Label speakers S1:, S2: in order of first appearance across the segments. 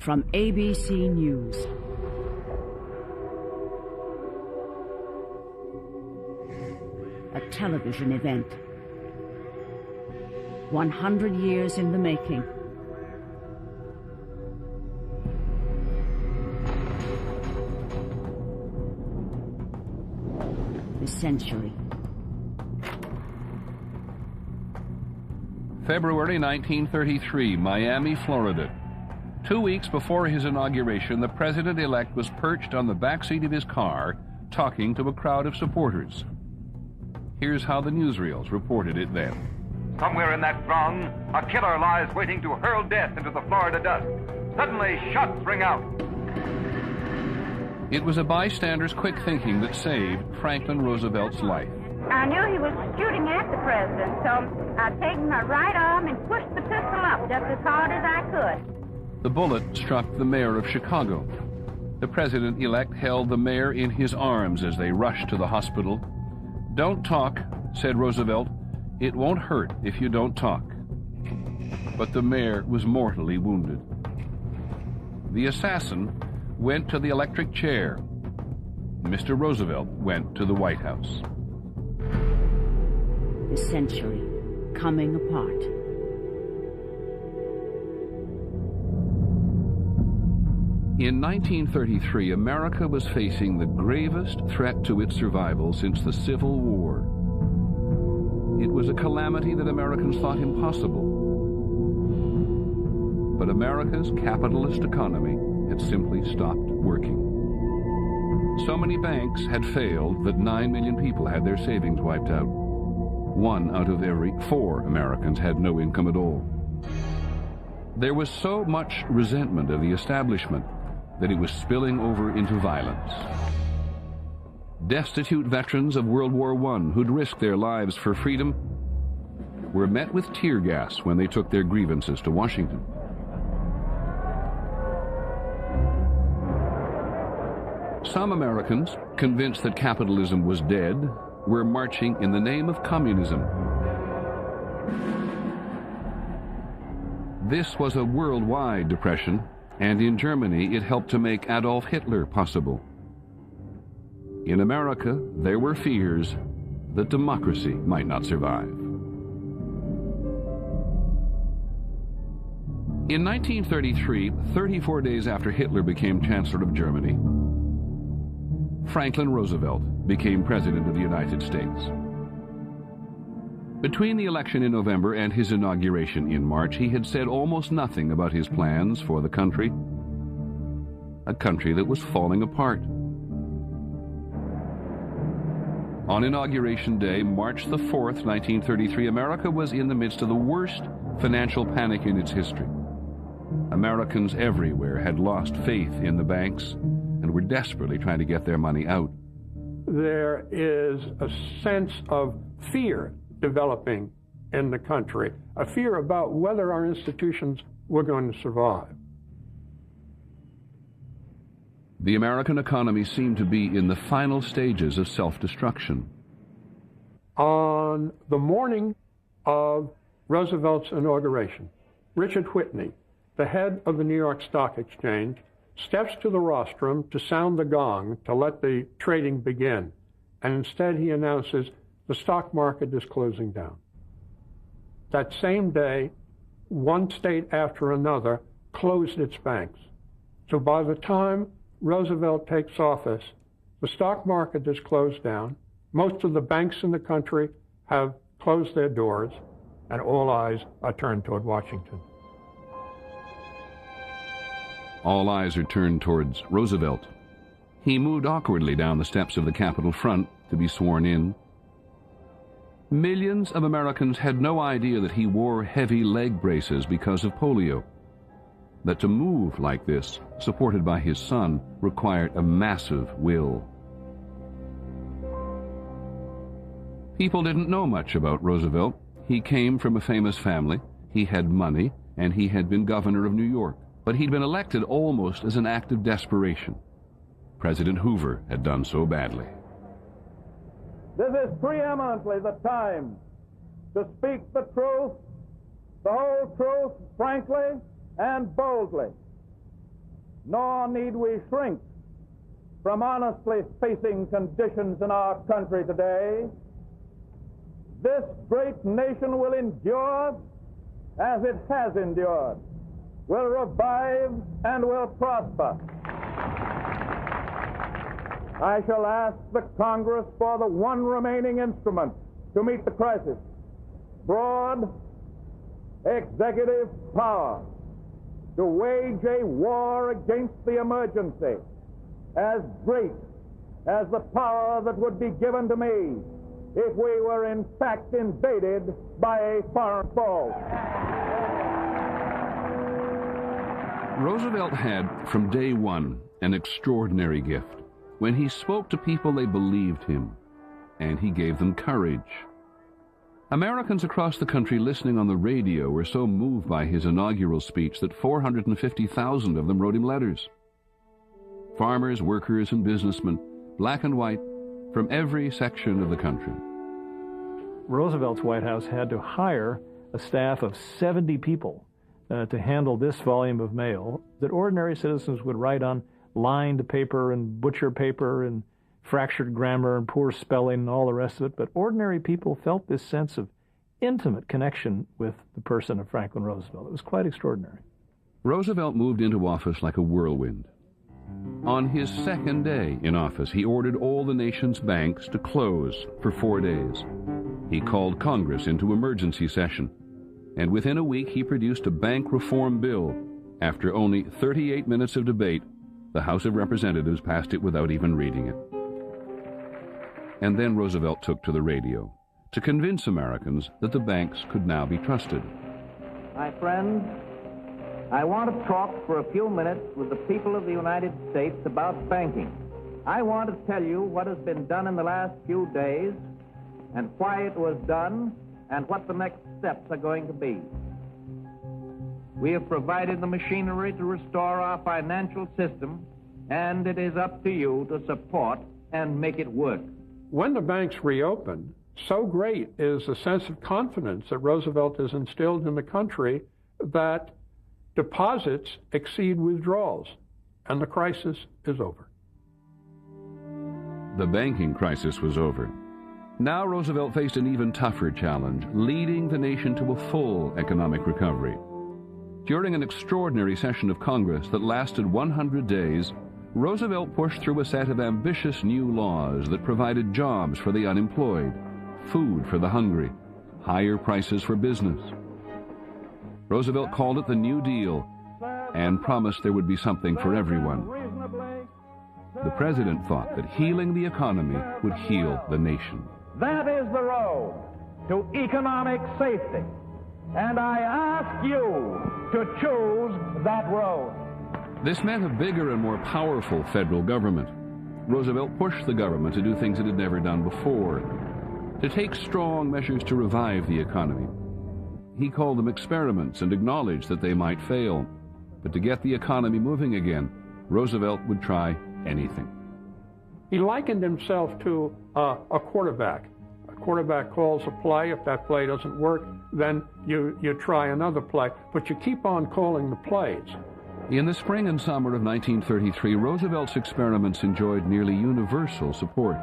S1: From ABC News. A television event. 100 years in the making. The century.
S2: February 1933, Miami, Florida. 2 weeks before his inauguration, the president-elect was perched on the backseat of his car, talking to a crowd of supporters. Here's how the newsreels reported it then.
S3: Somewhere in that throng, a killer lies waiting to hurl death into the Florida dust. Suddenly, shots ring out.
S2: It was a bystander's quick thinking that saved Franklin Roosevelt's life.
S4: I knew he was shooting at the president, so I taken my right arm and pushed the pistol up just as hard as I could.
S2: The bullet struck the mayor of Chicago. The president-elect held the mayor in his arms as they rushed to the hospital. "Don't talk," said Roosevelt. "It won't hurt if you don't talk." But the mayor was mortally wounded. The assassin went to the electric chair. Mr. Roosevelt went to the White House.
S1: The century coming apart.
S2: In 1933, America was facing the gravest threat to its survival since the Civil War. It was a calamity that Americans thought impossible. But America's capitalist economy had simply stopped working. So many banks had failed that 9 million people had their savings wiped out. 1 out of every 4 Americans had no income at all. There was so much resentment of the establishment that it was spilling over into violence. Destitute veterans of World War I who'd risked their lives for freedom were met with tear gas when they took their grievances to Washington. Some Americans, convinced that capitalism was dead, were marching in the name of communism. This was a worldwide depression, and in Germany it helped to make Adolf Hitler possible. In America, there were fears that democracy might not survive. In 1933, 34 days after Hitler became Chancellor of Germany, Franklin Roosevelt became President of the United States. Between the election in November and his inauguration in March, he had said almost nothing about his plans for the country, a country that was falling apart. On Inauguration Day, March the 4th, 1933, America was in the midst of the worst financial panic in its history. Americans everywhere had lost faith in the banks and were desperately trying to get their money out.
S5: There is a sense of fear developing in the country, a fear about whether our institutions were going to survive.
S2: The American economy seemed to be in the final stages of self-destruction.
S5: On the morning of Roosevelt's inauguration, Richard Whitney, the head of the New York Stock Exchange, steps to the rostrum to sound the gong to let the trading begin, and instead he announces the stock market is closing down. That same day, one state after another closed its banks. So by the time Roosevelt takes office, the stock market is closed down, most of the banks in the country have closed their doors, and all eyes are turned toward Washington.
S2: All eyes are turned towards Roosevelt. He moved awkwardly down the steps of the Capitol front to be sworn in. Millions of Americans had no idea that he wore heavy leg braces because of polio, that to move like this, supported by his son, required a massive will. People didn't know much about Roosevelt. He came from a famous family, he had money, and he had been governor of New York. But he'd been elected almost as an act of desperation. President Hoover had done so badly.
S6: This is preeminently the time to speak the truth, the whole truth, frankly and boldly. nor need we shrink from honestly facing conditions in our country today. This great nation will endure as it has endured, will revive and will prosper. I shall ask the Congress for the one remaining instrument to meet the crisis: broad executive power to wage a war against the emergency as great as the power that would be given to me if we were in fact invaded by a foreign foe.
S2: Roosevelt had, from day one, an extraordinary gift. When he spoke to people, they believed him, and he gave them courage. Americans across the country listening on the radio were so moved by his inaugural speech that 450,000 of them wrote him letters. Farmers, workers, and businessmen, black and white, from every section of the country.
S7: Roosevelt's White House had to hire a staff of 70 people to handle this volume of mail that ordinary citizens would write on lined paper and butcher paper and fractured grammar and poor spelling and all the rest of it. But ordinary people felt this sense of intimate connection with the person of Franklin Roosevelt. It was quite extraordinary.
S2: Roosevelt moved into office like a whirlwind. On his second day in office, he ordered all the nation's banks to close for 4 days. He called Congress into emergency session, and within a week he produced a bank reform bill. After only 38 minutes of debate, the House of Representatives passed it without even reading it. And then Roosevelt took to the radio to convince Americans that the banks could now be trusted.
S8: My friends, I want to talk for a few minutes with the people of the United States about banking. I want to tell you what has been done in the last few days and why it was done and what the next steps are going to be. We have provided the machinery to restore our financial system, and it is up to you to support and make it work.
S5: When the banks reopen, so great is the sense of confidence that Roosevelt has instilled in the country that deposits exceed withdrawals, and the crisis is over.
S2: The banking crisis was over. Now Roosevelt faced an even tougher challenge, leading the nation to a full economic recovery. During an extraordinary session of Congress that lasted 100 days, Roosevelt pushed through a set of ambitious new laws that provided jobs for the unemployed, food for the hungry, higher prices for business. Roosevelt called it the New Deal and promised there would be something for everyone. The president thought that healing the economy would heal the nation.
S6: That is the road to economic safety, and I ask you to choose that road.
S2: This meant a bigger and more powerful federal government. Roosevelt pushed the government to do things it had never done before, to take strong measures to revive the economy. He called them experiments and acknowledged that they might fail. But to get the economy moving again, Roosevelt would try anything.
S5: He likened himself to a quarterback. A quarterback calls a play. If that play doesn't work, then you try another play. But you keep on calling the plays.
S2: In the spring and summer of 1933, Roosevelt's experiments enjoyed nearly universal support.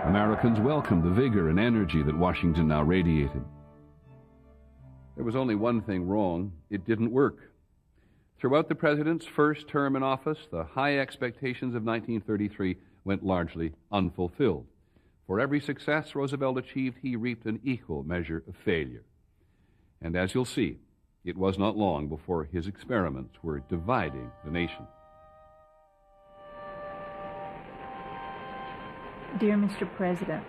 S2: Americans welcomed the vigor and energy that Washington now radiated. There was only one thing wrong. It didn't work. Throughout the president's first term in office, the high expectations of 1933 went largely unfulfilled. For every success Roosevelt achieved, he reaped an equal measure of failure. And as you'll see, it was not long before his experiments were dividing the nation.
S9: Dear Mr. President,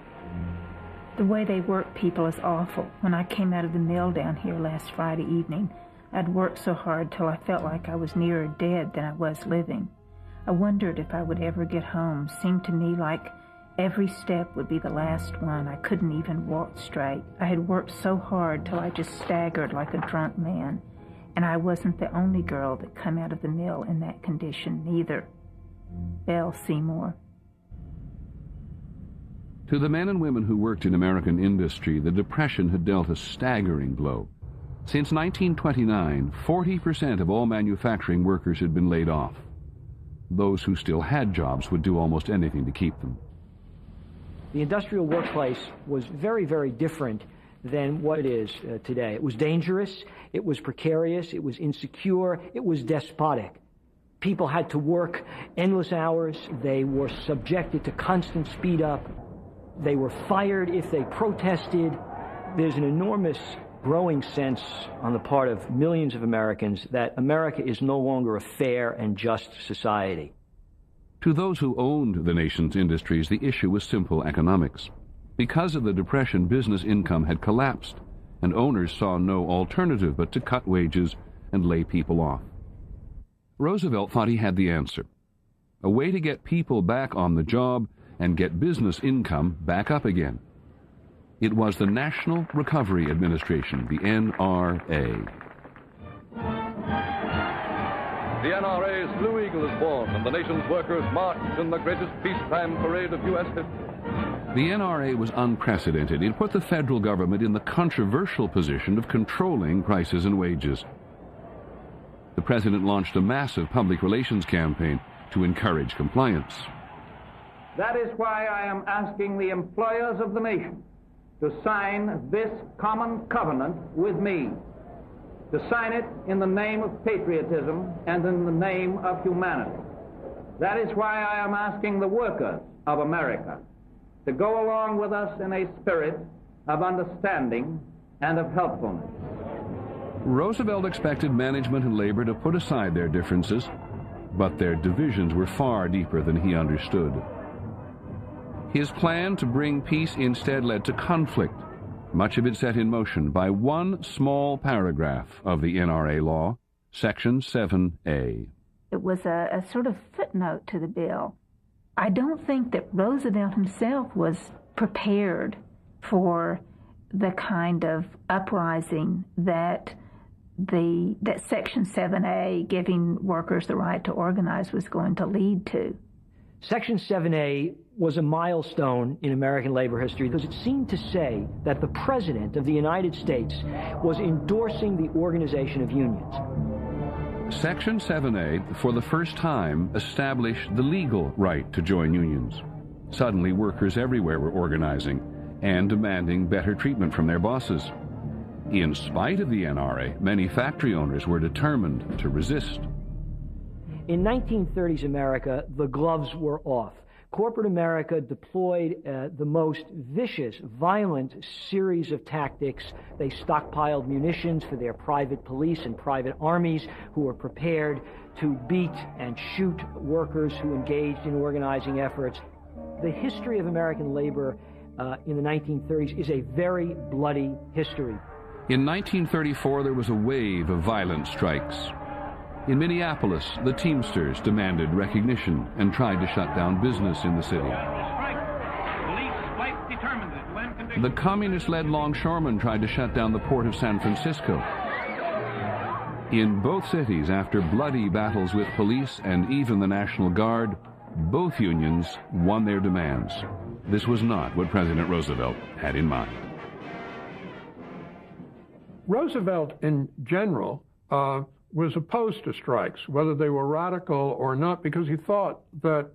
S9: the way they work people is awful. When I came out of the mill down here last Friday evening, I'd worked so hard till I felt like I was nearer dead than I was living. I wondered if I would ever get home. Seemed to me like every step would be the last one. I couldn't even walk straight. I had worked so hard till I just staggered like a drunk man. And I wasn't the only girl that come out of the mill in that condition, neither. Belle Seymour.
S2: To the men and women who worked in American industry, the Depression had dealt a staggering blow. Since 1929, 40% of all manufacturing workers had been laid off. Those who still had jobs would do almost anything to keep them.
S10: The industrial workplace was very, very different than what it is today. It was dangerous, it was precarious, it was insecure, it was despotic. People had to work endless hours, they were subjected to constant speed up, they were fired if they protested. There's an enormous growing sense on the part of millions of Americans that America is no longer a fair and just society.
S2: To those who owned the nation's industries, the issue was simple economics. Because of the Depression, business income had collapsed, and owners saw no alternative but to cut wages and lay people off. Roosevelt thought he had the answer, a way to get people back on the job and get business income back up again. It was the National Recovery Administration, the NRA.
S11: The NRA's Blue Eagle is born, and the nation's workers marched in the greatest peacetime parade of U.S. history.
S2: The NRA was unprecedented. It put the federal government in the controversial position of controlling prices and wages. The president launched a massive public relations campaign to encourage compliance.
S8: That is why I am asking the employers of the nation to sign this common covenant with me, to sign it in the name of patriotism and in the name of humanity. That is why I am asking the workers of America to go along with us in a spirit of understanding and of helpfulness.
S2: Roosevelt expected management and labor to put aside their differences, but their divisions were far deeper than he understood. His plan to bring peace instead led to conflict, much of it set in motion by one small paragraph of the NRA law, Section 7A.
S9: It was a sort of footnote to the bill. I don't think that Roosevelt himself was prepared for the kind of uprising that Section 7A, giving workers the right to organize, was going to lead to.
S10: Section 7A was a milestone in American labor history because it seemed to say that the President of the United States was endorsing the organization of unions.
S2: Section 7A, for the first time, established the legal right to join unions. Suddenly, workers everywhere were organizing and demanding better treatment from their bosses. In spite of the NRA, many factory owners were determined to resist.
S10: In 1930s America, the gloves were off. Corporate America deployed the most vicious, violent series of tactics. They stockpiled munitions for their private police and private armies who were prepared to beat and shoot workers who engaged in organizing efforts. The history of American labor in the 1930s is a very bloody history.
S2: In 1934, there was a wave of violent strikes. In Minneapolis, the Teamsters demanded recognition and tried to shut down business in the city. The communist-led longshoremen tried to shut down the port of San Francisco. In both cities, after bloody battles with police and even the National Guard, both unions won their demands. This was not what President Roosevelt had in mind.
S5: Roosevelt, in general, was opposed to strikes, whether they were radical or not, because he thought that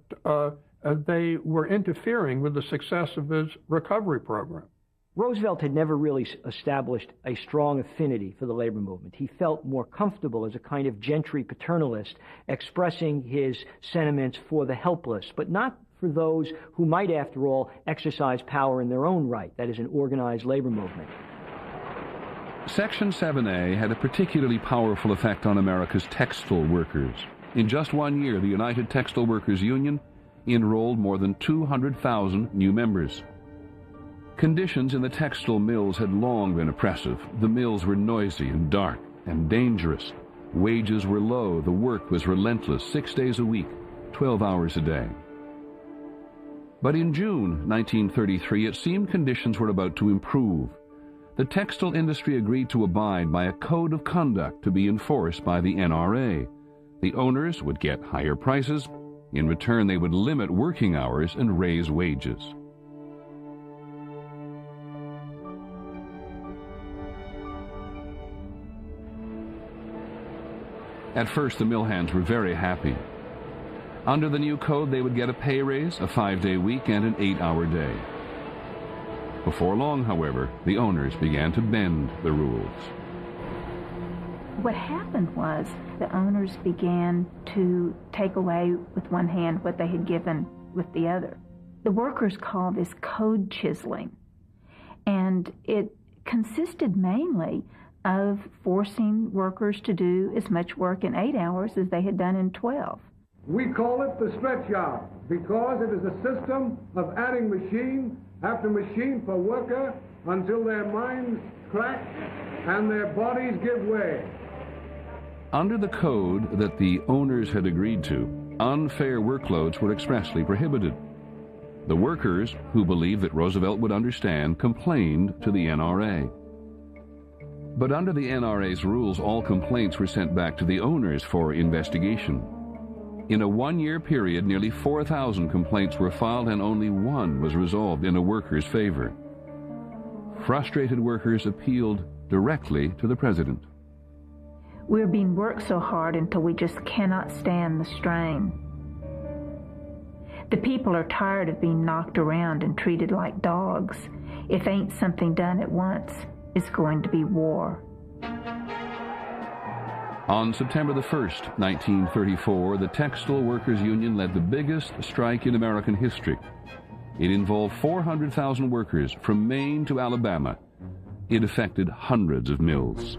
S5: they were interfering with the success of his recovery program.
S10: Roosevelt had never really established a strong affinity for the labor movement. He felt more comfortable as a kind of gentry paternalist, expressing his sentiments for the helpless, but not for those who might, after all, exercise power in their own right, that is, an organized labor movement.
S2: Section 7A had a particularly powerful effect on America's textile workers. In just 1 year, the United Textile Workers Union enrolled more than 200,000 new members. Conditions in the textile mills had long been oppressive. The mills were noisy and dark and dangerous. Wages were low. The work was relentless, 6 days a week, 12 hours a day. But in June 1933, it seemed conditions were about to improve. The textile industry agreed to abide by a code of conduct to be enforced by the NRA. The owners would get higher prices. In return, they would limit working hours and raise wages. At first, the mill hands were very happy. Under the new code, they would get a pay raise, a 5-day week, and an 8-hour day. Before long, however, the owners began to bend the rules.
S9: What happened was the owners began to take away with one hand what they had given with the other. The workers called this code chiseling, and it consisted mainly of forcing workers to do as much work in 8 hours as they had done in 12.
S12: We call it the stretch yard because it is a system of adding machine after machine per worker until their minds crack and their bodies give way.
S2: Under the code that the owners had agreed to, unfair workloads were expressly prohibited. The workers, who believed that Roosevelt would understand, complained to the NRA. But under the NRA's rules, all complaints were sent back to the owners for investigation. In a 1-year period, nearly 4,000 complaints were filed and only one was resolved in a worker's favor. Frustrated workers appealed directly to the president.
S9: We're being worked so hard until we just cannot stand the strain. The people are tired of being knocked around and treated like dogs. If ain't something done at once, it's going to be war.
S2: On September the 1st, 1934, the Textile Workers Union led the biggest strike in American history. It involved 400,000 workers from Maine to Alabama. It affected hundreds of mills.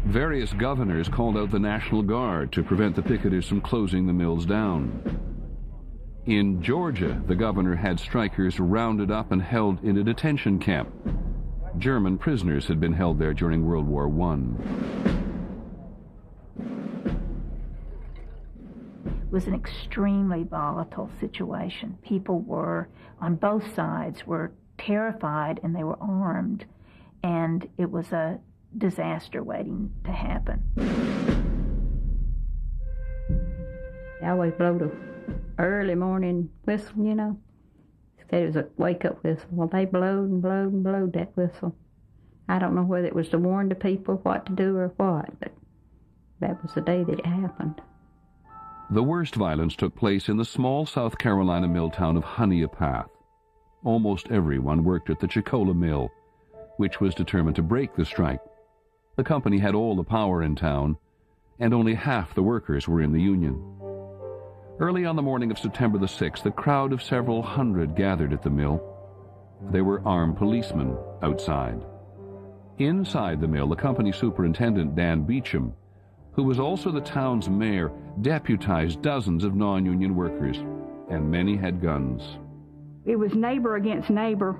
S2: Various governors called out the National Guard to prevent the picketers from closing the mills down. In Georgia, the governor had strikers rounded up and held in a detention camp. German prisoners had been held there during World War I.
S9: It was an extremely volatile situation. People were, on both sides, were terrified and they were armed, and it was a disaster waiting to happen.
S13: They always blow the early morning whistle, you know. It was a wake-up whistle. Well, they blowed and blowed and blowed that whistle. I don't know whether it was to warn the people what to do or what, but that was the day that it happened.
S2: The worst violence took place in the small South Carolina mill town of Honeypath. Almost everyone worked at the Chicola mill, which was determined to break the strike. The company had all the power in town, and only half the workers were in the union. Early on the morning of September the 6th, a crowd of several hundred gathered at the mill. There were armed policemen outside. Inside the mill, the company superintendent, Dan Beecham, who was also the town's mayor, deputized dozens of non-union workers, and many had guns.
S14: It was neighbor against neighbor,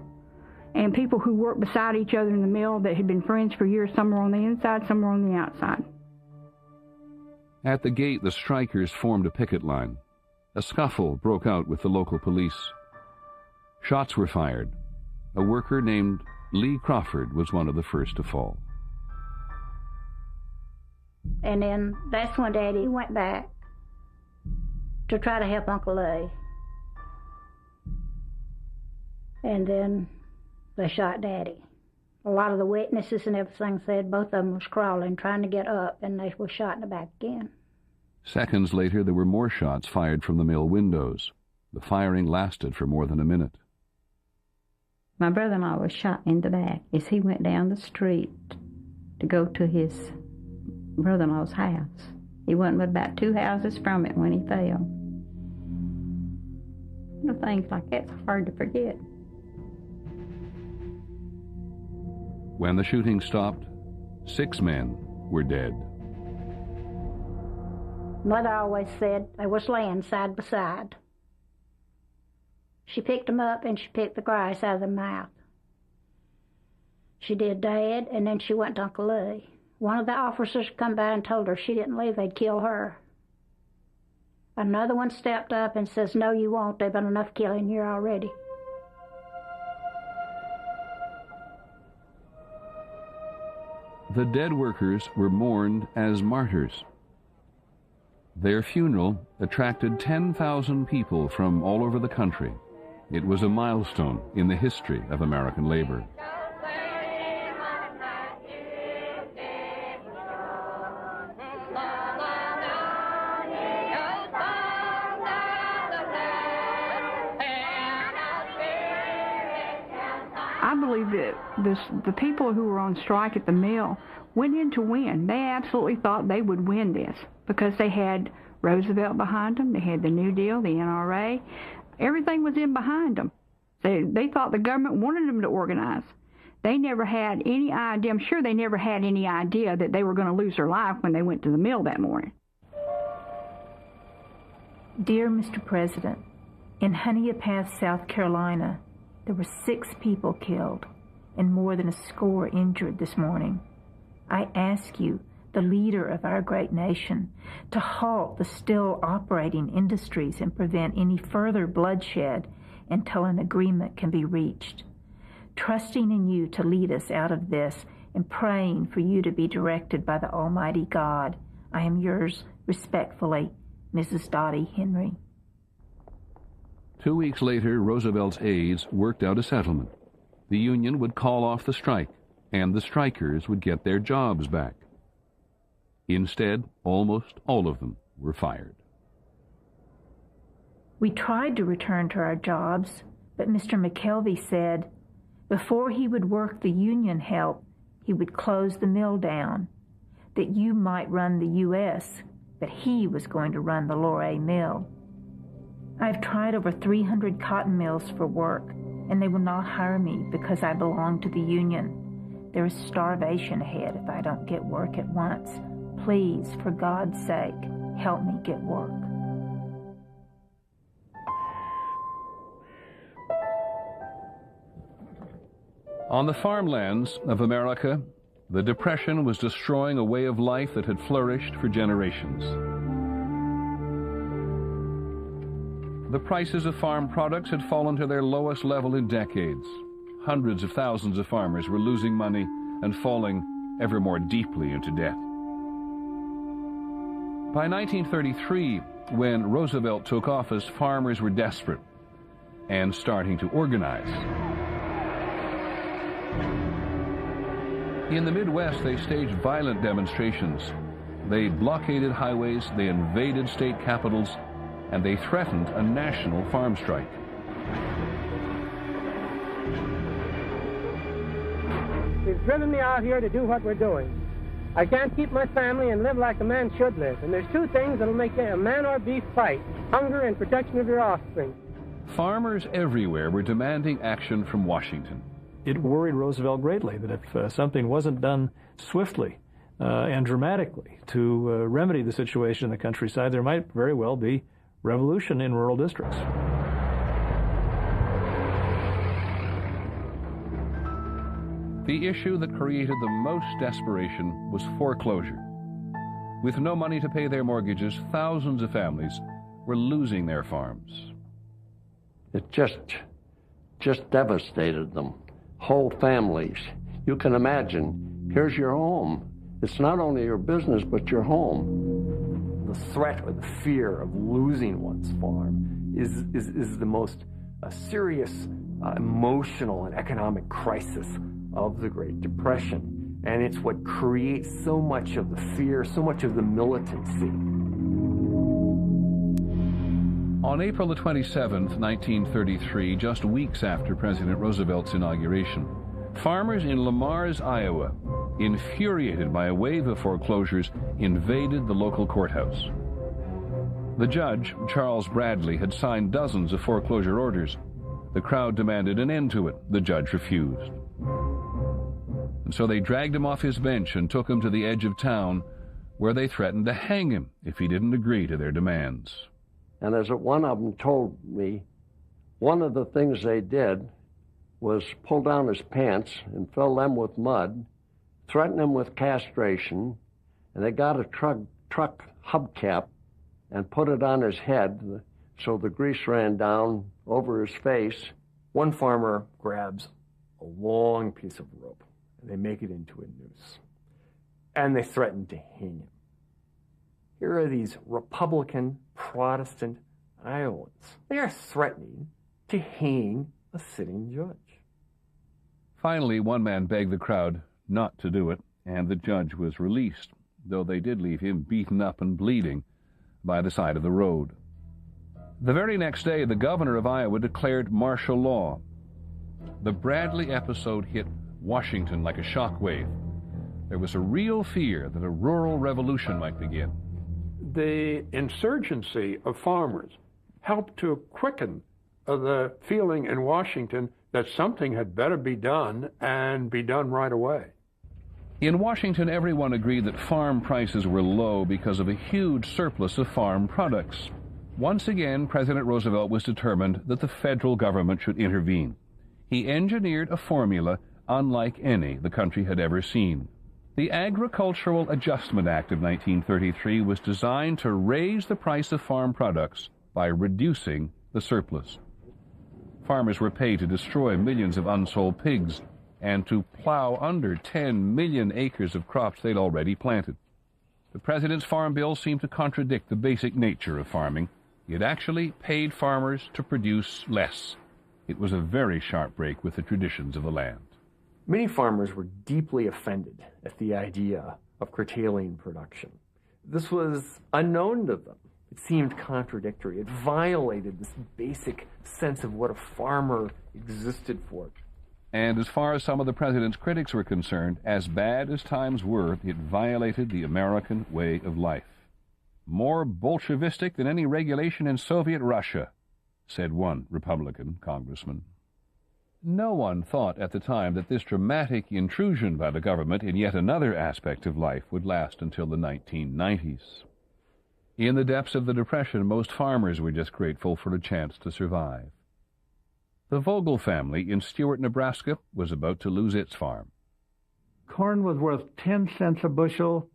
S14: and people who worked beside each other in the mill that had been friends for years. Some were on the inside, some were on the outside.
S2: At the gate, the strikers formed a picket line. A scuffle broke out with the local police. Shots were fired. A worker named Lee Crawford was one of the first to fall.
S4: And then that's when Daddy went back to try to help Uncle Lee. And then they shot Daddy. A lot of the witnesses and everything said both of them was crawling, trying to get up, and they were shot in the back again.
S2: Seconds later, there were more shots fired from the mill windows. The firing lasted for more than a minute.
S13: My brother-in-law was shot in the back as he went down the street to go to his brother-in-law's house. He wasn't but about 2 houses from it when he fell. You know, things like that's hard to forget.
S2: When the shooting stopped, 6 men were dead.
S4: Mother always said they was laying side by side. She picked them up and she picked the grass out of their mouth. She did Dad, and then she went to Uncle Lee. One of the officers come by and told her she didn't leave, they'd kill her. Another one stepped up and says, "No, you won't. There've been enough killing here already."
S2: The dead workers were mourned as martyrs. Their funeral attracted 10,000 people from all over the country. It was a milestone in the history of American labor.
S14: I believe that the people who were on strike at the mill went in to win. They absolutely thought they would win this because they had Roosevelt behind them. They had the New Deal, the NRA. Everything was in behind them. They thought the government wanted them to organize. They never had any idea. I'm sure they never had any idea that they were going to lose their life when they went to the mill that morning.
S9: Dear Mr. President, in Honea Pass, South Carolina, there were 6 people killed and more than a score injured this morning. I ask you, the leader of our great nation, to halt the still operating industries and prevent any further bloodshed until an agreement can be reached. Trusting in you to lead us out of this and praying for you to be directed by the Almighty God, I am yours respectfully, Mrs. Dottie Henry.
S2: 2 weeks later, Roosevelt's aides worked out a settlement. The union would call off the strike, and the strikers would get their jobs back. Instead, almost all of them were fired.
S9: We tried to return to our jobs, but Mr. McKelvey said before he would work the union help, he would close the mill down, that you might run the U.S., but he was going to run the Loray mill. I've tried over 300 cotton mills for work, and they will not hire me because I belong to the union. There is starvation ahead if I don't get work at once. Please, for God's sake, help me get work.
S2: On the farmlands of America, the Depression was destroying a way of life that had flourished for generations. The prices of farm products had fallen to their lowest level in decades. Hundreds of thousands of farmers were losing money and falling ever more deeply into debt. By 1933, when Roosevelt took office, farmers were desperate and starting to organize. In the Midwest, they staged violent demonstrations. They blockaded highways, they invaded state capitals, and they threatened a national farm strike.
S15: He's driven me out here to do what we're doing. I can't keep my family and live like a man should live. And there's 2 things that'll make a man or beast fight: hunger and protection of your offspring.
S2: Farmers everywhere were demanding action from Washington.
S7: It worried Roosevelt greatly that if something wasn't done swiftly and dramatically to remedy the situation in the countryside, there might very well be revolution in rural districts.
S2: The issue that created the most desperation was foreclosure. With no money to pay their mortgages, thousands of families were losing their farms.
S16: It just devastated them. Whole families. You can imagine, here's your home. It's not only your business, but your home.
S17: The threat or the fear of losing one's farm is the most serious emotional and economic crisis of the Great Depression. And it's what creates so much of the fear, so much of the militancy.
S2: On April the 27th, 1933, just weeks after President Roosevelt's inauguration, farmers in Le Mars, Iowa, infuriated by a wave of foreclosures, invaded the local courthouse. The judge, Charles Bradley, had signed dozens of foreclosure orders. The crowd demanded an end to it. The judge refused. And so they dragged him off his bench and took him to the edge of town, where they threatened to hang him if he didn't agree to their demands.
S16: And as one of them told me, one of the things they did was pull down his pants and fill them with mud, threaten him with castration, and they got a truck hubcap and put it on his head so the grease ran down over his face.
S17: One farmer grabs a long piece of rope, and they make it into a noose, and they threaten to hang him. here are these Republican Protestant Iowans. They are threatening to hang a sitting judge.
S2: Finally, one man begged the crowd not to do it, and the judge was released, though they did leave him beaten up and bleeding by the side of the road. The very next day, the governor of Iowa declared martial law. The Bradley episode hit Washington like a shockwave. There was a real fear that a rural revolution might begin.
S5: The insurgency of farmers helped to quicken the feeling in Washington that something had better be done and be done right away.
S2: In Washington, everyone agreed that farm prices were low because of a huge surplus of farm products. Once again, President Roosevelt was determined that the federal government should intervene. He engineered a formula unlike any the country had ever seen. The Agricultural Adjustment Act of 1933 was designed to raise the price of farm products by reducing the surplus. Farmers were paid to destroy millions of unsold pigs and to plow under 10 million acres of crops they'd already planted. The president's farm bill seemed to contradict the basic nature of farming. It actually paid farmers to produce less. It was a very sharp break with the traditions of the land.
S17: Many farmers were deeply offended at the idea of curtailing production. This was unknown to them. It seemed contradictory. It violated this basic sense of what a farmer existed for.
S2: And as far as some of the president's critics were concerned, as bad as times were, it violated the American way of life. More Bolshevistic than any regulation in Soviet Russia, said one Republican congressman. No one thought at the time that this dramatic intrusion by the government in yet another aspect of life would last until the 1990s. In the depths of the Depression, most farmers were just grateful for a chance to survive. The Vogel family in Stewart, Nebraska, was about to lose its farm.
S18: Corn was worth 10 cents a bushel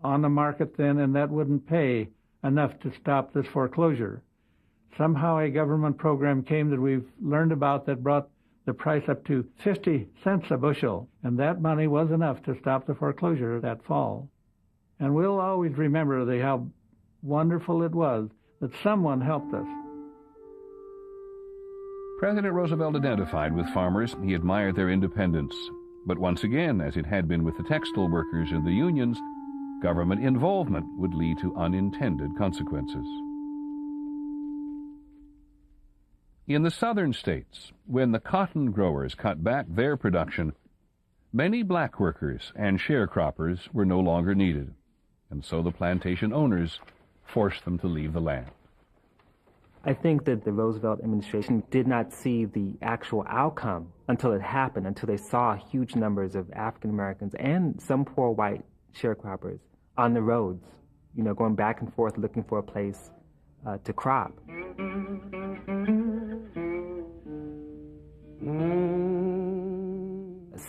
S18: on the market then, and that wouldn't pay enough to stop this foreclosure. Somehow a government program came that we've learned about that brought the price up to 50 cents a bushel, and that money was enough to stop the foreclosure that fall. And we'll always remember how wonderful it was that someone helped us.
S2: President Roosevelt identified with farmers. He admired their independence. But once again, as it had been with the textile workers and the unions, government involvement would lead to unintended consequences. In the southern states, when the cotton growers cut back their production, many black workers and sharecroppers were no longer needed, and so the plantation owners forced them to leave the land.
S19: I think that the Roosevelt administration did not see the actual outcome until it happened, until they saw huge numbers of African Americans and some poor white sharecroppers on the roads, going back and forth looking for a place to crop.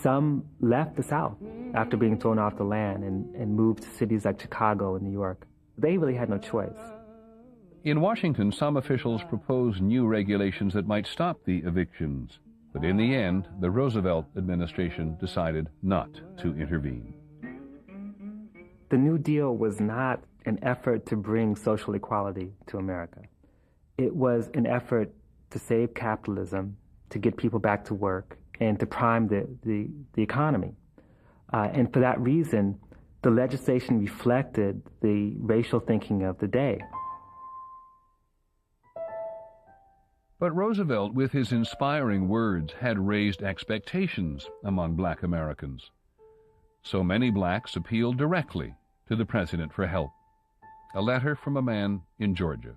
S19: Some left the South after being thrown off the land and moved to cities like Chicago and New York. They really had no choice.
S2: In Washington, some officials proposed new regulations that might stop the evictions, but in the end, the Roosevelt administration decided not to intervene.
S19: The New Deal was not an effort to bring social equality to America. It was an effort to save capitalism, to get people back to work, and to prime the economy. And for that reason, the legislation reflected the racial thinking of the day.
S2: But Roosevelt, with his inspiring words, had raised expectations among black Americans. So many blacks appealed directly to the president for help. A letter from a man in Georgia.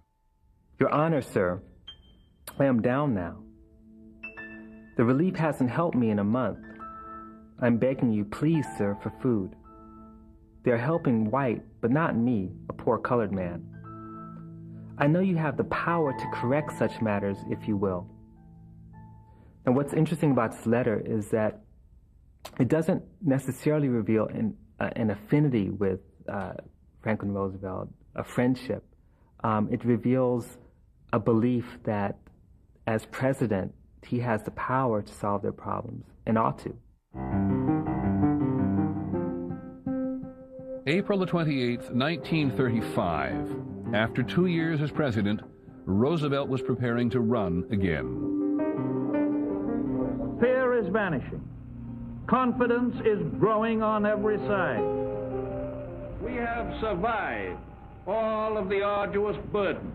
S19: Your Honor, sir, I am down now. The relief hasn't helped me in a month. I'm begging you, please, sir, for food. They're helping white, but not me, a poor colored man. I know you have the power to correct such matters, if you will. And what's interesting about this letter is that it doesn't necessarily reveal an affinity with Franklin Roosevelt, a friendship. It reveals a belief that as president, he has the power to solve their problems, and ought to.
S2: April the 28th, 1935. After 2 years as president, Roosevelt was preparing to run again.
S20: Fear is vanishing. Confidence is growing on every side. We have survived all of the arduous burdens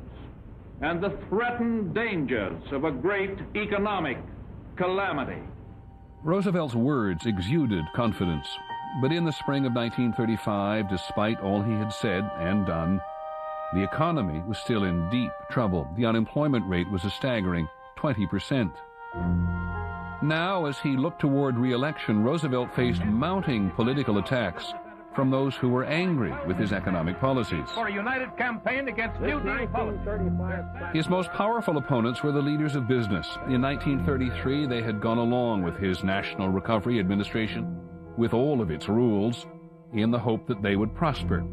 S20: and the threatened dangers of a great economic calamity.
S2: Roosevelt's words exuded confidence, but in the spring of 1935, despite all he had said and done, the economy was still in deep trouble. The unemployment rate was a staggering 20%. Now, as he looked toward re-election, Roosevelt faced mounting political attacks from those who were angry with his economic policies.
S20: For a united campaign against New Deal policy.
S2: His most powerful opponents were the leaders of business. In 1933, they had gone along with his National Recovery Administration, with all of its rules, in the hope that they would prosper.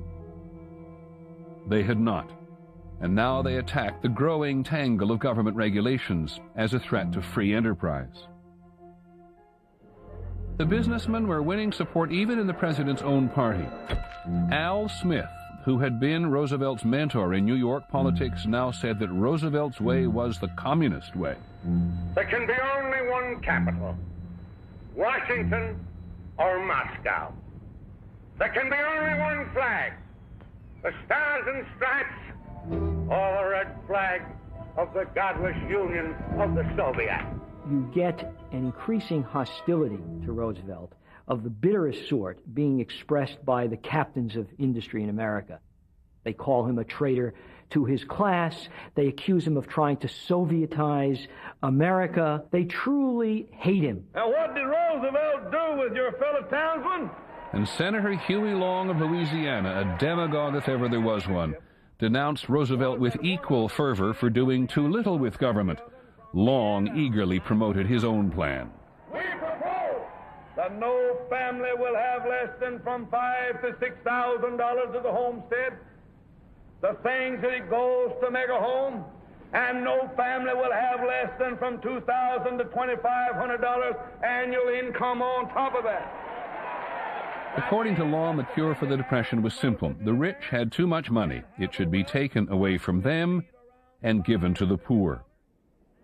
S2: They had not, and now they attacked the growing tangle of government regulations as a threat to free enterprise. The businessmen were winning support even in the president's own party. Al Smith, who had been Roosevelt's mentor in New York politics, now said that Roosevelt's way was the communist way.
S21: There can be only one capital, Washington or Moscow. There can be only one flag, the Stars and Stripes, or the red flag of the godless Union of the Soviet.
S10: You get an increasing hostility to Roosevelt of the bitterest sort being expressed by the captains of industry in America. They call him a traitor to his class. They accuse him of trying to Sovietize America. They truly hate him.
S20: Now, what did Roosevelt do with your fellow townsmen?
S2: And Senator Huey Long of Louisiana, a demagogue if ever there was one, denounced Roosevelt with equal fervor for doing too little with government. Long eagerly promoted his own plan.
S20: We propose that no family will have less than from $5,000 to $6,000 of the homestead, the things that it goes to make a home, and no family will have less than from $2,000 to $2,500 annual income on top of that.
S2: According to Long, the cure for the Depression was simple. The rich had too much money. It should be taken away from them and given to the poor.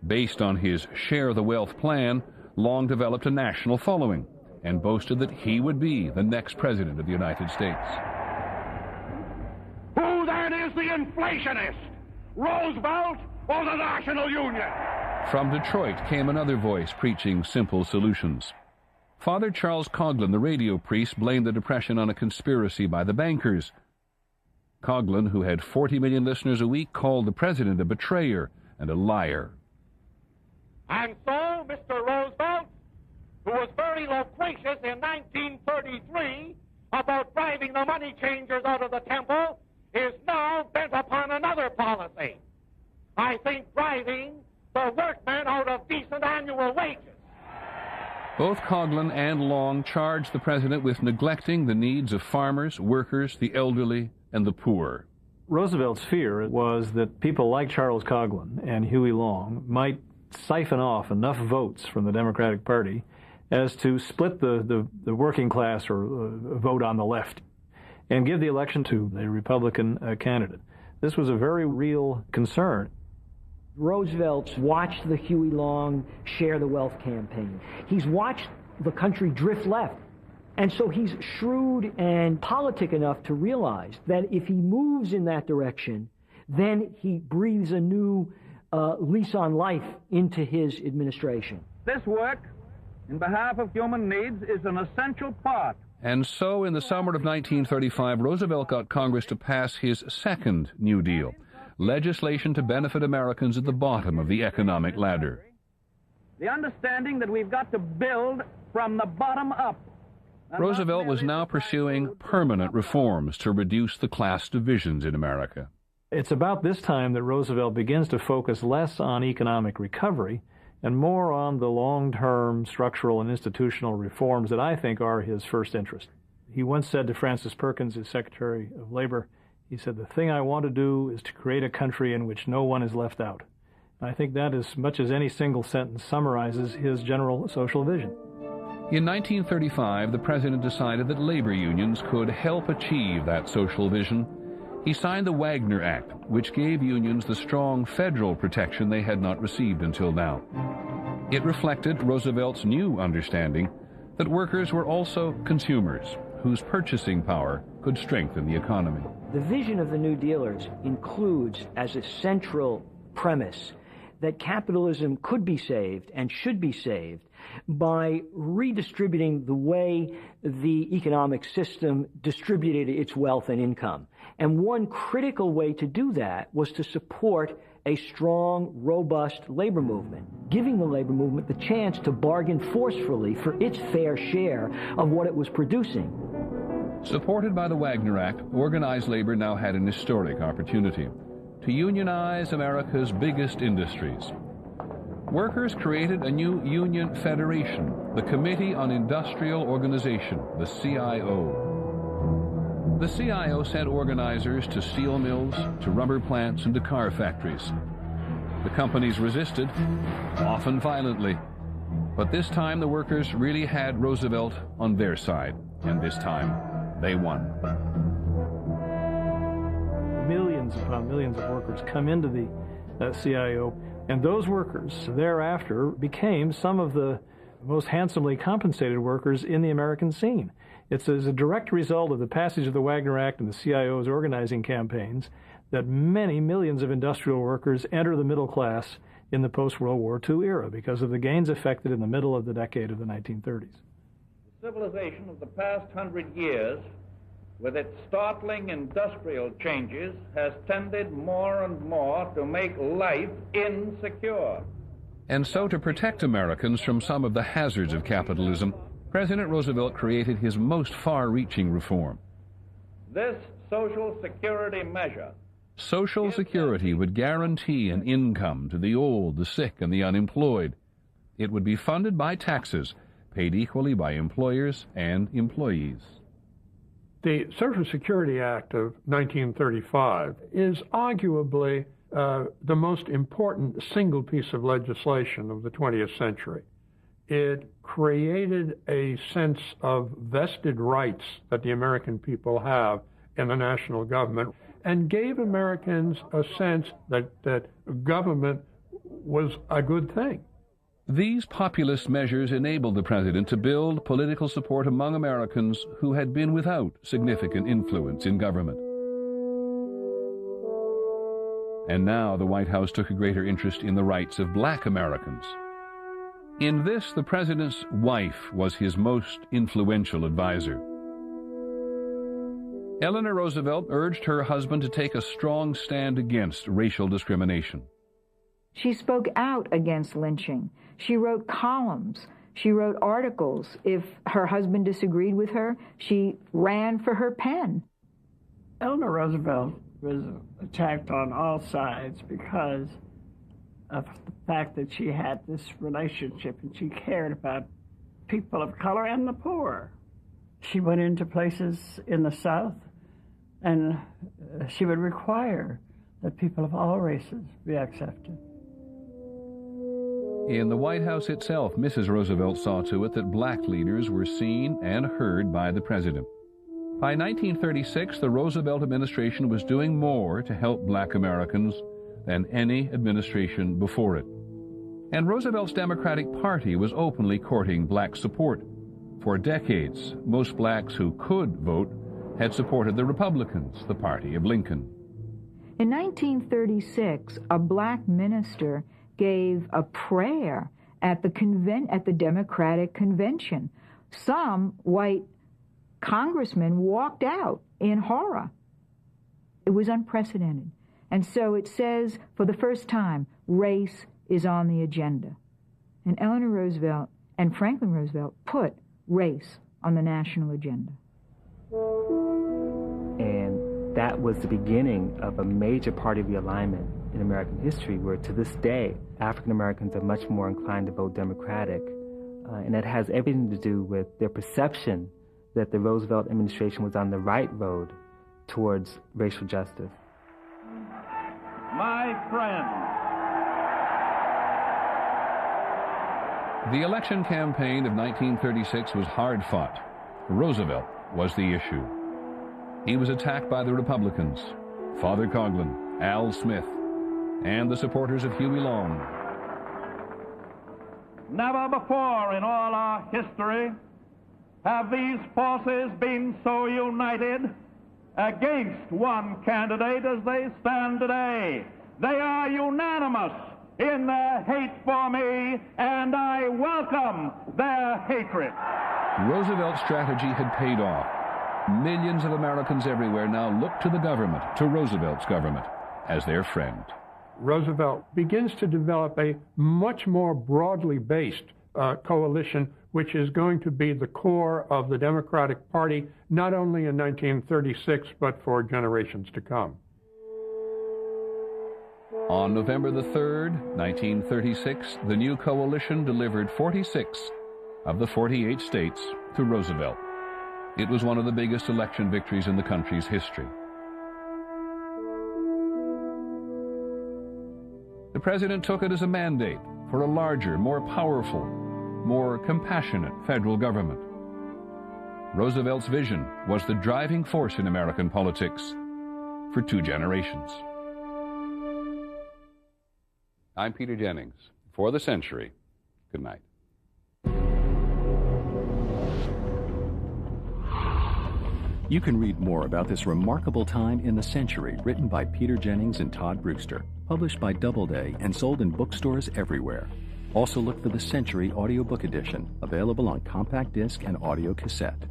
S2: Based on his Share the Wealth plan, Long developed a national following and boasted that he would be the next president of the United States.
S21: Who then is the inflationist? Roosevelt or the National Union?
S2: From Detroit came another voice preaching simple solutions. Father Charles Coughlin, the radio priest, blamed the Depression on a conspiracy by the bankers. Coughlin, who had 40 million listeners a week, called the president a betrayer and a liar.
S21: And so, Mr. Roosevelt, who was very loquacious in 1933 about driving the money changers out of the temple, is now bent upon another policy. I think driving the workmen out of decent annual wages.
S2: Both Coughlin and Long charged the president with neglecting the needs of farmers, workers, the elderly, and the poor.
S7: Roosevelt's fear was that people like Charles Coughlin and Huey Long might siphon off enough votes from the Democratic Party as to split the working class or vote on the left and give the election to a Republican candidate. This was a very real concern.
S10: Roosevelt's watched the Huey Long Share the Wealth campaign. He's watched the country drift left. And so he's shrewd and politic enough to realize that if he moves in that direction, then he breathes a new lease on life into his administration.
S20: This work, in behalf of human needs, is an essential part.
S2: And so, in the summer of 1935, Roosevelt got Congress to pass his second New Deal, legislation to benefit Americans at the bottom of the economic ladder.
S20: The understanding that we've got to build from the bottom up.
S2: Roosevelt was now pursuing permanent reforms to reduce the class divisions in America.
S7: It's about this time that Roosevelt begins to focus less on economic recovery and more on the long-term structural and institutional reforms that I think are his first interest. He once said to Francis Perkins, his Secretary of Labor, he said, "The thing I want to do is to create a country in which no one is left out." I think that, as much as any single sentence, summarizes his general social vision.
S2: In 1935, the president decided that labor unions could help achieve that social vision. He signed the Wagner Act, which gave unions the strong federal protection they had not received until now. It reflected Roosevelt's new understanding that workers were also consumers whose purchasing power could strengthen the economy.
S10: The vision of the New Dealers includes as a central premise that capitalism could be saved and should be saved by redistributing the way the economic system distributed its wealth and income. And one critical way to do that was to support a strong, robust labor movement, giving the labor movement the chance to bargain forcefully for its fair share of what it was producing.
S2: Supported by the Wagner Act, organized labor now had an historic opportunity to unionize America's biggest industries. Workers created a new union federation, the Committee on Industrial Organization, the CIO. The CIO sent organizers to steel mills, to rubber plants, and to car factories. The companies resisted, often violently. But this time the workers really had Roosevelt on their side, and this time they won.
S7: Millions upon millions of workers come into the CIO, and those workers thereafter became some of the most handsomely compensated workers in the American scene. It's as a direct result of the passage of the Wagner Act and the CIO's organizing campaigns that many millions of industrial workers enter the middle class in the post-World War II era because of the gains effected in the middle of the decade of the 1930s.
S8: The civilization of the past 100 years, with its startling industrial changes, has tended more and more to make life insecure.
S2: And so, to protect Americans from some of the hazards of capitalism, President Roosevelt created his most far-reaching reform.
S8: This Social Security measure.
S2: Social Security would guarantee an income to the old, the sick, and the unemployed. It would be funded by taxes, paid equally by employers and employees.
S5: The Social Security Act of 1935 is arguably the most important single piece of legislation of the 20th century. It created a sense of vested rights that the American people have in the national government and gave Americans a sense that government was a good thing.
S2: These populist measures enabled the president to build political support among Americans who had been without significant influence in government. And now the White House took a greater interest in the rights of black Americans. In this, the president's wife was his most influential advisor. Eleanor Roosevelt urged her husband to take a strong stand against racial discrimination.
S3: She spoke out against lynching. She wrote columns. She wrote articles. If her husband disagreed with her, she ran for her pen.
S22: Eleanor Roosevelt was attacked on all sides because of the fact that she had this relationship and she cared about people of color and the poor. She went into places in the South and she would require that people of all races be accepted.
S2: In the White House itself, Mrs. Roosevelt saw to it that black leaders were seen and heard by the president. By 1936, the Roosevelt administration was doing more to help black Americans than any administration before it. And Roosevelt's Democratic Party was openly courting black support. For decades, most blacks who could vote had supported the Republicans, the party of Lincoln.
S3: In 1936, a black minister gave a prayer at the Democratic Convention. Some white congressmen walked out in horror. It was unprecedented. And so it says, for the first time, race is on the agenda. And Eleanor Roosevelt and Franklin Roosevelt put race on the national agenda.
S19: And that was the beginning of a major party realignment in American history, where to this day, African Americans are much more inclined to vote Democratic. And that has everything to do with their perception that the Roosevelt administration was on the right road towards racial justice.
S6: My friends,
S2: The election campaign of 1936 was hard fought. Roosevelt was the issue. He was attacked by the Republicans, Father Coughlin, Al Smith, and the supporters of Huey Long.
S21: Never before in all our history have these forces been so united against one candidate as they stand today. They are unanimous in their hate for me, and I welcome their hatred.
S2: Roosevelt's strategy had paid off. Millions of Americans everywhere now look to the government, to Roosevelt's government, as their friend.
S5: Roosevelt begins to develop a much more broadly based coalition, which is going to be the core of the Democratic Party, not only in 1936, but for generations to come.
S2: On November the 3rd, 1936, the new coalition delivered 46 of the 48 states to Roosevelt. It was one of the biggest election victories in the country's history. The president took it as a mandate for a larger, more powerful, more compassionate federal government. Roosevelt's vision was the driving force in American politics for 2 generations. I'm Peter Jennings. For the Century, good night.
S1: You can read more about this remarkable time in the century, written by Peter Jennings and Todd Brewster, published by Doubleday and sold in bookstores everywhere. Also look for the Century audiobook edition, available on compact disc and audio cassette.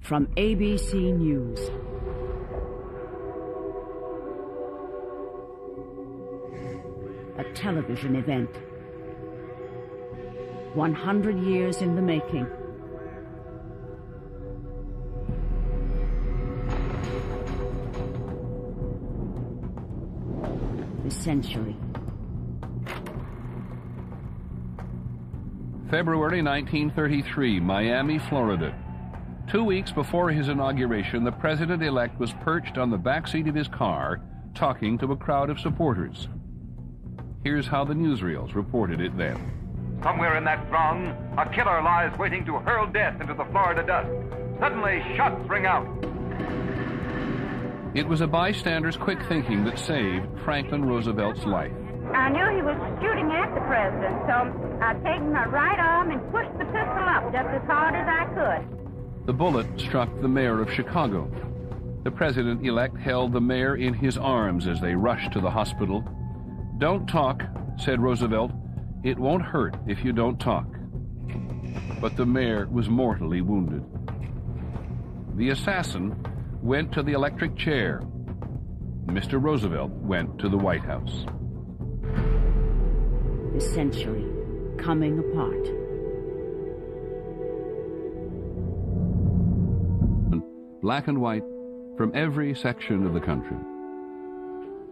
S11: From ABC News. A television event. 100 years in the making. The Century.
S2: February 1933, Miami, Florida. 2 weeks before his inauguration, the president-elect was perched on the backseat of his car, talking to a crowd of supporters. Here's how the newsreels reported it then.
S23: Somewhere in that throng, a killer lies waiting to hurl death into the Florida dust. Suddenly, shots ring out.
S2: It was a bystander's quick thinking that saved Franklin Roosevelt's life.
S24: I knew he was shooting at the president, so I taken my right arm and pushed the pistol up just as hard as I could.
S2: The bullet struck the mayor of Chicago. The president-elect held the mayor in his arms as they rushed to the hospital. "Don't talk," said Roosevelt. "It won't hurt if you don't talk." But the mayor was mortally wounded. The assassin went to the electric chair. Mr. Roosevelt went to the White House.
S11: The century coming apart.
S2: Black and white from every section of the country.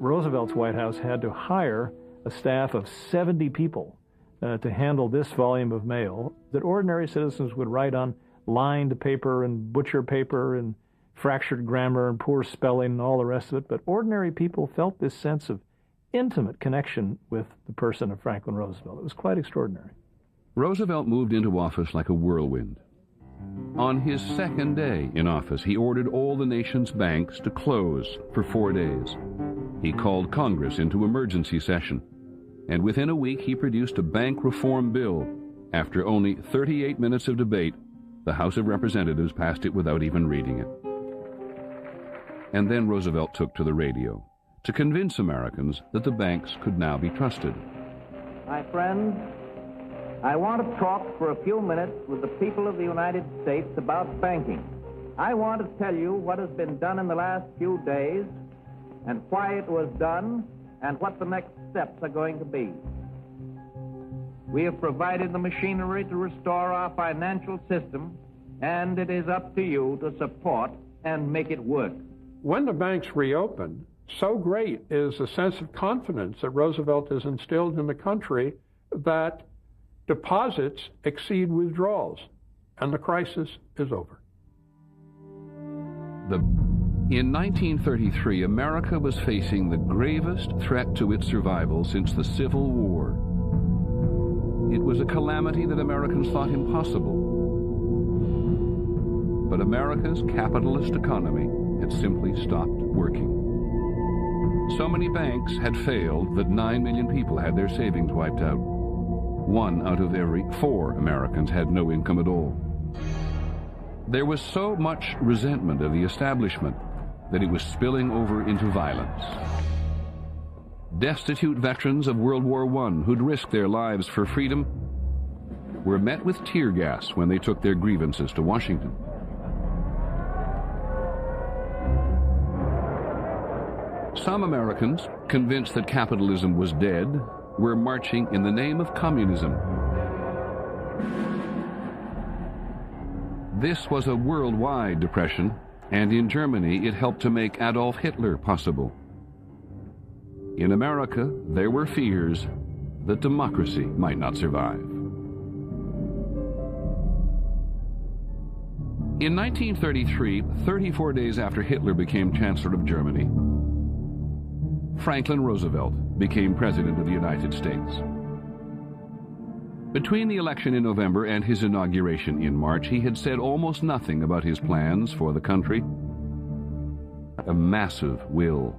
S7: Roosevelt's White House had to hire a staff of 70 people to handle this volume of mail that ordinary citizens would write on lined paper and butcher paper and fractured grammar and poor spelling and all the rest of it. But ordinary people felt this sense of intimate connection with the person of Franklin Roosevelt. It was quite extraordinary.
S2: Roosevelt moved into office like a whirlwind. On his second day in office, he ordered all the nation's banks to close for 4 days. He called Congress into emergency session, and within a week he produced a bank reform bill. After only 38 minutes of debate, the House of Representatives passed it without even reading it. And then Roosevelt took to the radio to convince Americans that the banks could now be trusted.
S8: My friend, I want to talk for a few minutes with the people of the United States about banking. I want to tell you what has been done in the last few days and why it was done and what the next steps are going to be. We have provided the machinery to restore our financial system, and it is up to you to support and make it work.
S5: When the banks reopen, so great is the sense of confidence that Roosevelt has instilled in the country that deposits exceed withdrawals, and the crisis is over.
S2: In 1933, America was facing the gravest threat to its survival since the Civil War. It was a calamity that Americans thought impossible. But America's capitalist economy had simply stopped working. So many banks had failed that 9 million people had their savings wiped out. 1 out of every 4 Americans had no income at all. There was so much resentment of the establishment that it was spilling over into violence. Destitute veterans of World War I who'd risked their lives for freedom were met with tear gas when they took their grievances to Washington. Some Americans, convinced that capitalism was dead, were marching in the name of communism. This was a worldwide depression, and in Germany it helped to make Adolf Hitler possible. In America, there were fears that democracy might not survive. In 1933, 34 days after Hitler became Chancellor of Germany, Franklin Roosevelt became President of the United States. Between the election in November and his inauguration in March, he had said almost nothing about his plans for the country. A massive will.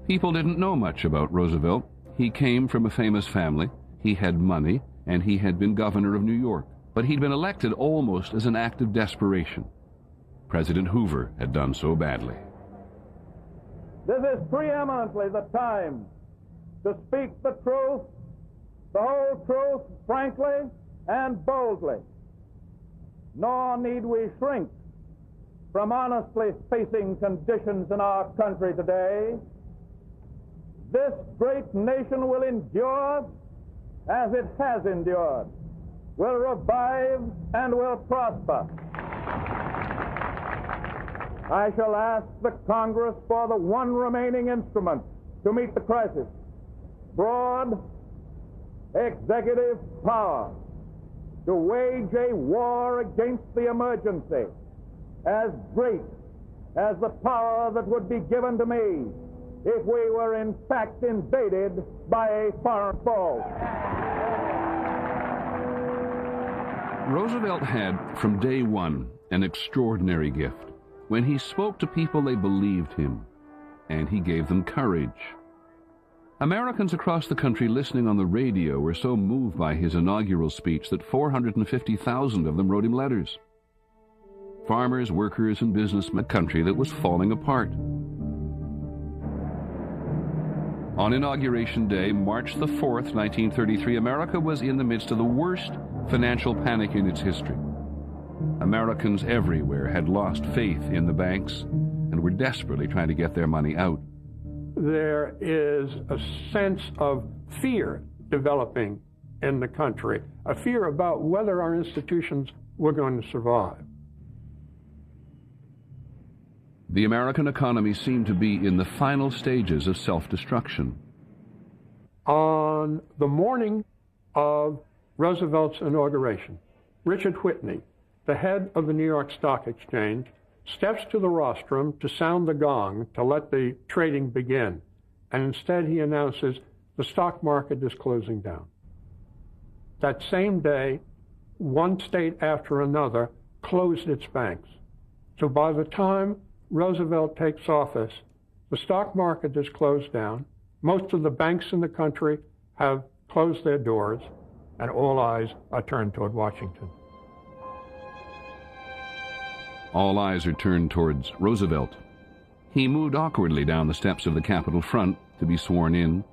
S2: People didn't know much about Roosevelt. He came from a famous family, he had money, and he had been governor of New York. But he'd been elected almost as an act of desperation. President Hoover had done so badly.
S6: This is preeminently the time to speak the truth, the whole truth, frankly and boldly. Nor need we shrink from honestly facing conditions in our country today. This great nation will endure as it has endured, will revive and will prosper. I shall ask the Congress for the one remaining instrument to meet the crisis: broad executive power to wage a war against the emergency as great as the power that would be given to me if we were in fact invaded by a foreign foe.
S2: Roosevelt had, from day one, an extraordinary gift. When he spoke to people, they believed him, and he gave them courage. Americans across the country listening on the radio were so moved by his inaugural speech that 450,000 of them wrote him letters. Farmers, workers, and businessmen, a country that was falling apart. On Inauguration Day, March the 4th, 1933, America was in the midst of the worst financial panic in its history. Americans everywhere had lost faith in the banks and were desperately trying to get their money out.
S5: There is a sense of fear developing in the country, a fear about whether our institutions were going to survive.
S2: The American economy seemed to be in the final stages of self-destruction.
S5: On the morning of Roosevelt's inauguration, Richard Whitney, the head of the New York Stock Exchange, steps to the rostrum to sound the gong to let the trading begin, and instead he announces the stock market is closing down. That same day, one state after another closed its banks. So by the time Roosevelt takes office, the stock market is closed down, most of the banks in the country have closed their doors, and all eyes are turned toward Washington.
S2: All eyes are turned towards Roosevelt. He moved awkwardly down the steps of the Capitol front to be sworn in.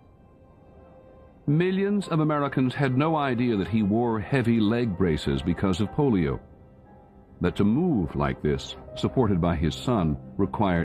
S2: Millions of Americans had no idea that he wore heavy leg braces because of polio, that to move like this, supported by his son, required